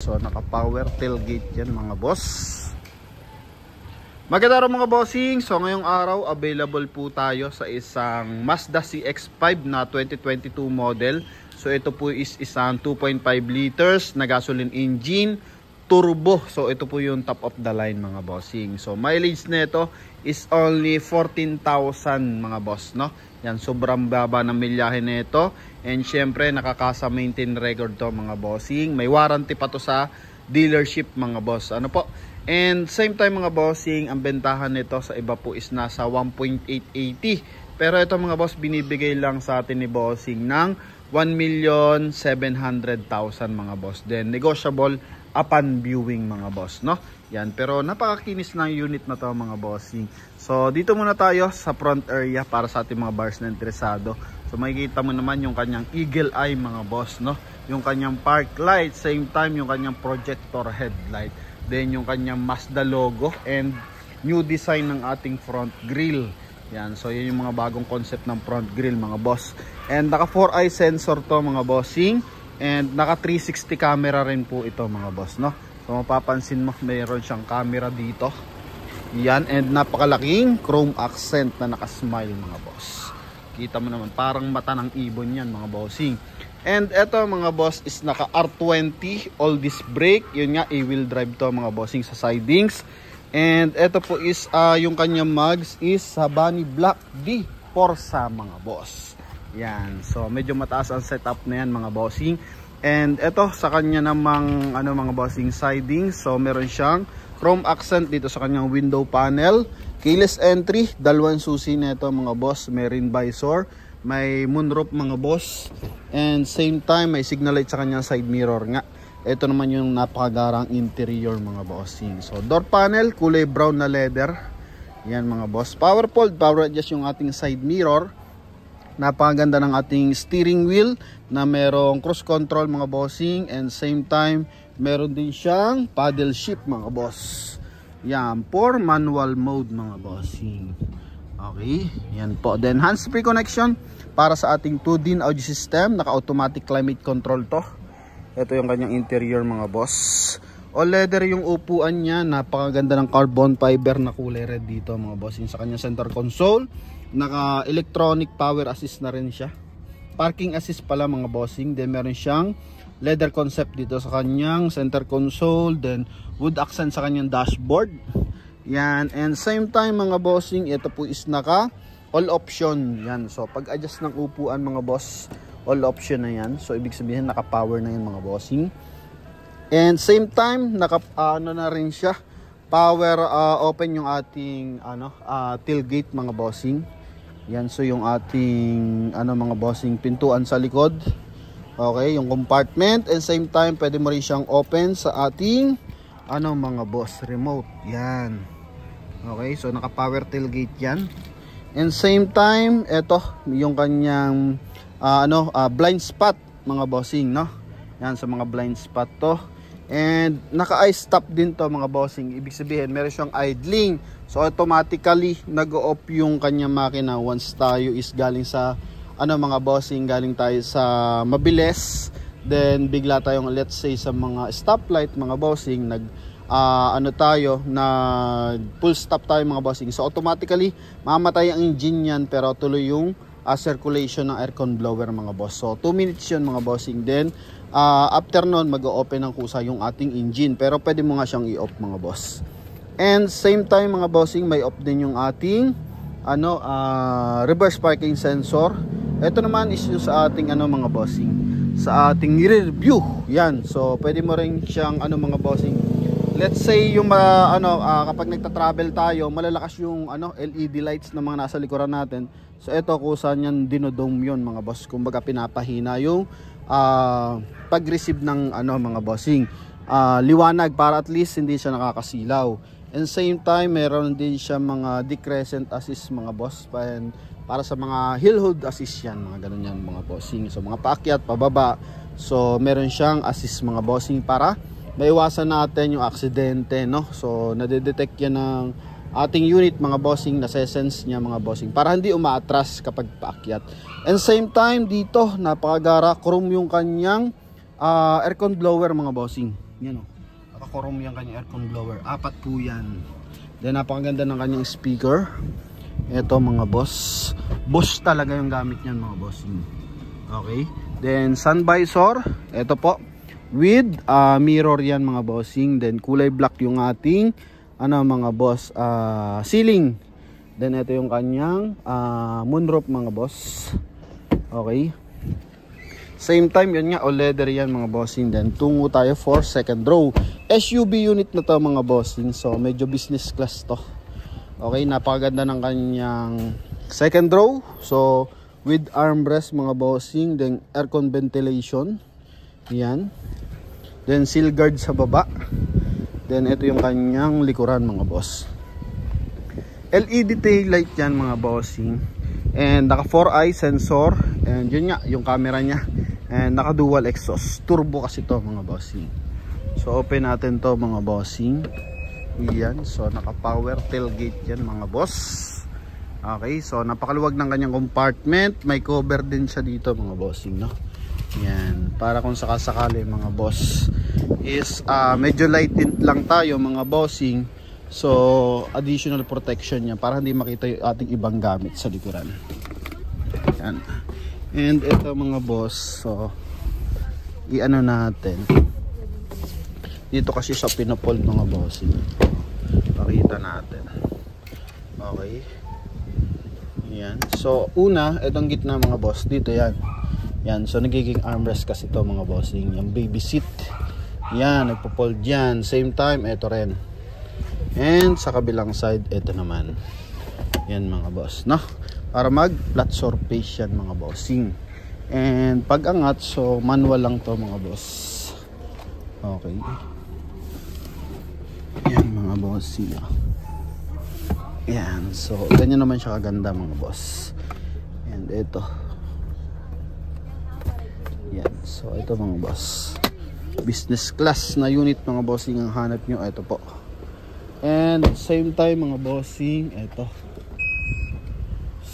So naka power tailgate yan mga boss. Magandang araw mga bossing. So ngayong araw available po tayo sa isang Mazda CX-5 na 2022 model. So ito po is isang 2.5 liters na gasoline engine, turbo. So ito po yung top of the line mga bossing. So mileage nito is only 14,000 mga boss, no? Yan, sobrang baba ng milyahe nito. And syempre nakakasa maintain record to mga bossing. May warranty pa to sa dealership mga boss. Ano po? And same time mga bossing, ang bentahan nito sa iba po is nasa 1.880. Pero ito mga boss, binibigay lang sa atin ni bossing ng 1,700,000 mga boss. Then negotiable upon viewing mga boss, no? Yan, pero napakakinis ng unit na to mga bossing. So dito muna tayo sa front area para sa ating mga buyers na interesado. So makikita mo naman yung kanyang eagle eye mga boss, no? Yung kanyang park light, same time yung kanyang projector headlight. Then yung kanyang Mazda logo and new design ng ating front grille. Yan, so yun yung mga bagong concept ng front grille mga boss. And naka 4-eye sensor to mga bossing. And naka 360 camera rin po ito mga boss, no? So mapapansin mo mayroon siyang camera dito. Yan, and napakalaking chrome accent na naka-smile mga boss. Kita mo naman parang mata ng ibon yan mga bossing. And eto mga boss is naka R20 all disc brake. Yun nga, A-wheel drive to mga bossing sa sidings. And eto po is yung kanyang mags is Habani Black D Forza mga boss. Yan, so medyo mataas ang setup na yan mga bossing. And eto sa kanya namang mga bossing sidings. So meron siyang chrome accent dito sa kanyang window panel. Keyless entry, dalawang susi na ito mga boss. May rin visor, may moonroof mga boss. And same time may signal light sa kanyang side mirror nga. Ito naman yung napakagarang interior mga bossing. So door panel, kulay brown na leather. Yan mga boss. Power fold, power adjust yung ating side mirror. Napakaganda ng ating steering wheel na merong cruise control mga bossing. And same time meron din siyang paddle shift mga boss. Yan, for manual mode mga bossing. Okay, yan po. Then hands-free connection para sa ating 2DIN audio system. Naka-automatic climate control to. Ito yung kanyang interior mga boss. All leather yung upuan niya. Napakaganda ng carbon fiber na kulay red dito mga bossing. Sa kanyang center console, naka-electronic power assist na rin siya. Parking assist pala mga bossing. Then meron siyang leather concept dito sa kanyang center console. Then wood accent sa kanyang dashboard. Yan, and same time mga bossing, ito po is naka all option. Yan, so pag adjust ng upuan mga boss, all option na yan. So ibig sabihin naka power na yan mga bossing. And same time naka na rin siya, power open yung ating tailgate mga bossing. Yan, so yung ating mga bossing pintuan sa likod. Okay, yung compartment, and same time pwede mo rin siyang open sa ating mga boss remote. Yan. Okay, so naka power tailgate yan. And same time, eto yung kanyang blind spot mga bossing, no? Yan, sa mga blind spot to. And naka eye stop din to mga bossing. Ibig sabihin meron siyang idling. So automatically nag-o-off yung kanyang makina once tayo is galing sa mga bossing, galing tayo sa mabilis. Then bigla tayong let's say sa mga stoplight mga bossing, tayo na full stop tayo mga bossing. So automatically mamatay ang engine yan, pero tuloy yung circulation ng aircon blower mga boss. So 2 minutes yun mga bossing. Then after nun mag-o-open ng kusa yung ating engine, pero pwede mo nga siyang i-off mga boss. And same time mga bossing, may off din yung ating reverse parking sensor. Ito naman is yung sa ating mga bossing, sa ating rear view. Yan, so pwede mo rin siyang mga bossing, let's say yung kapag nagta-travel tayo, malalakas yung LED lights ng mga nasa likuran natin. So ito kusa niyan dinodome yun mga boss. Kumbaga pinapahina yung pag-receive ng mga bossing. Liwanag para at least hindi siya nakakasilaw. And same time meron din siya mga decrescent assist mga boss, para sa mga hill hold assist yan, mga ganun yan mga bossing. So mga paakyat, pababa, so meron siyang assist mga bossing para maiwasan natin yung aksidente, no? So nadedetect yan ng ating unit mga bossing, nase-sense niya mga bossing para hindi umaatras kapag paakyat. And same time dito napakagara, chrome yung kanyang aircon blower mga bossing. Yan o. Nakakorom yung kanyang aircon blower. 4 po yan. Then napakaganda ng kanyang speaker. Ito mga boss. Boss talaga yung gamit niyan mga bossing. Okay. Then sun visor. Ito po. With mirror yan mga bossing. Then kulay black yung ating mga boss ceiling. Then ito yung kanyang moonroof mga boss. Okay. Same time yun nga, all leather yan mga bossing. Then tungo tayo for second row. SUV unit na to mga bossing. So medyo business class to. Okay, napakaganda ng kanyang second row. So with armrest mga bossing. Then aircon ventilation. Yan. Then seal guard sa baba. Then ito yung kanyang likuran mga boss. LED tail light yan mga bossing. And naka 4-eye sensor. And yun nga, yung camera nya. And naka dual exhaust. Turbo kasi to mga bossing. So open natin to mga bossing. Yan. So naka power tailgate yan mga boss. Okay. So napakaluwag ng kanyang compartment. May cover din siya dito mga bossing, no? Yan. Para kung sakasakali mga boss is medyo light tint lang tayo mga bossing. So additional protection niya para hindi makita yung ating ibang gamit sa likuran. Yan. And ito mga boss, so i-ano natin dito kasi sa pinopold mga boss. Pakita natin. Okay. Yan. So una, itong gitna mga boss, dito yan. Yan. So nagiging armrest kasi to mga bossing. Yung baby seat. Yan, nagpo-fold yan. Same time, ito rin. And sa kabilang side, ito naman. Yan mga boss, no? Para mag flat surface yan mga bossing. And pag angat, so manual lang to mga boss. Okay. Yan mga bossing. Yan. So ganyan naman siya kaganda mga boss. And ito. Yan. So ito mga boss. Business class na unit mga bossing ang hanap nyo. Ito po. And same time mga bossing, ito.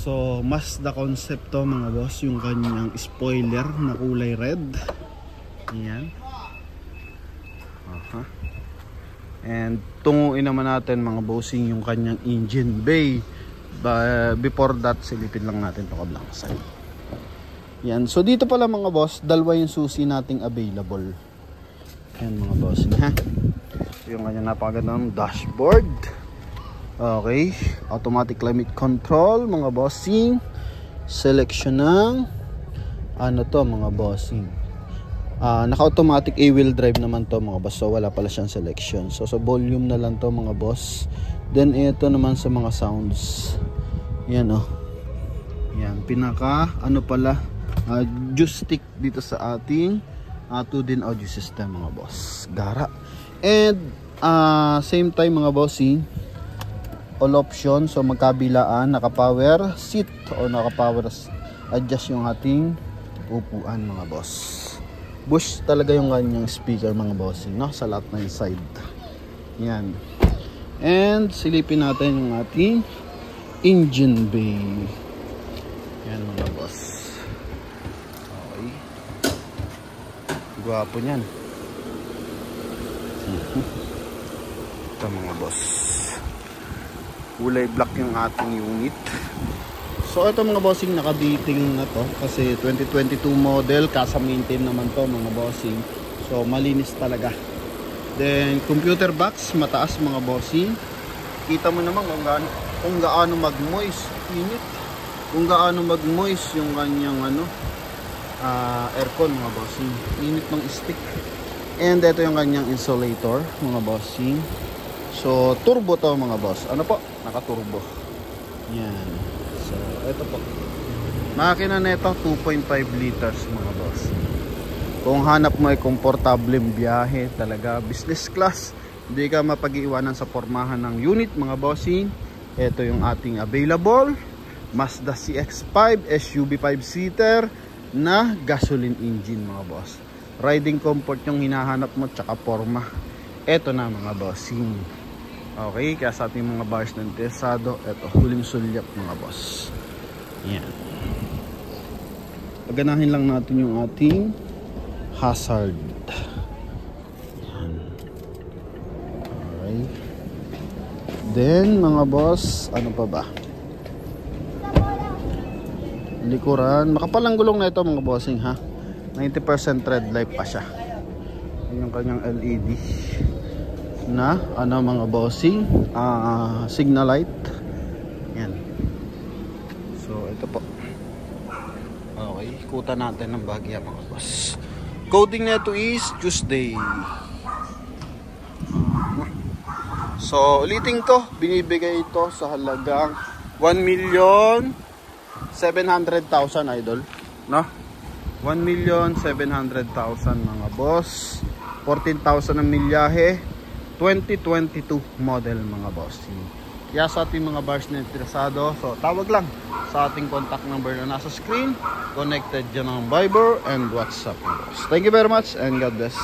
So Mazda concept to mga boss, yung kanyang spoiler na kulay red. Yan. Aha. And tunguin naman natin mga bossing yung kanyang engine bay. Before that, silipin lang natin ito kabilang side. Yan. So dito pala mga boss, dalawa yung susi nating available. Yan mga bossing ha. Yung kanyang napakagandang dashboard. Okay, automatic climate control mga bossing. Selection ng mga bossing. Naka-automatic A-wheel drive naman to mga boss. So wala pala siyang selection. So sa volume na lang to mga boss. Then ito naman sa mga sounds. Yan oh. Yan, pinaka joystick dito sa ating 2-din audio system mga boss. Gara. And same time mga bossing, all option. So magkabilaan, naka-power seat o naka-power adjust yung ating upuan mga boss. Bush talaga yung kanyang speaker mga bossing, no? Sa lahat ng side. Yan. And silipin natin yung ating engine bay. Yan mga boss. Okay. Gwapo niyan. Ito mga boss. Kulay black yung ating unit. So ito mga bossing, naka-dating na to kasi 2022 model, kasa maintain naman to mga bossing. So malinis talaga. Then computer box, mataas mga bossing. Kita mo naman kung gaano mag-moist unit. Kung gaano mag-moist yung kanyang aircon mga bossing. Init ng stick. And ito yung kanyang insulator mga bossing. So turbo to mga boss. Ano po? Naka-turbo. Yan. So ito po. Makina nito 2.5 liters mga boss. Kung hanap mo ay komportableng biyahe, talaga business class, hindi ka mapag-iwanan sa pormahan ng unit mga bossing. Ito yung ating available Mazda CX-5 SUV 5-seater na gasoline engine mga boss. Riding comfort yung hinahanap mo, tsaka porma. Ito na mga bossing. Okay, kaya sa ating mga buyers na interesado, ito, huling sulyap mga boss. Yan. Paganahin lang natin yung ating hazard. Yan. Okay. Then mga boss, ano pa ba? Likuran, makapal ang gulong na ito mga bossing ha. 90% red light pa siya. Yun yung kanyang LED na ano mga bossing, signal light. Yan. So ito po. Okay, ikutan natin ng bahagya mga boss. Coding na ito is Tuesday. So ulitin ko, binibigay ito sa halagang 1,700,000 idol, no? 1,700,000 mga boss. 14,000 ang milyahe. 2022 model mga boss. Kaya sa ating mga bars na interesado, so tawag lang sa ating contact number na nasa screen. Connected dyan ng Viber and WhatsApp. Thank you very much and God bless.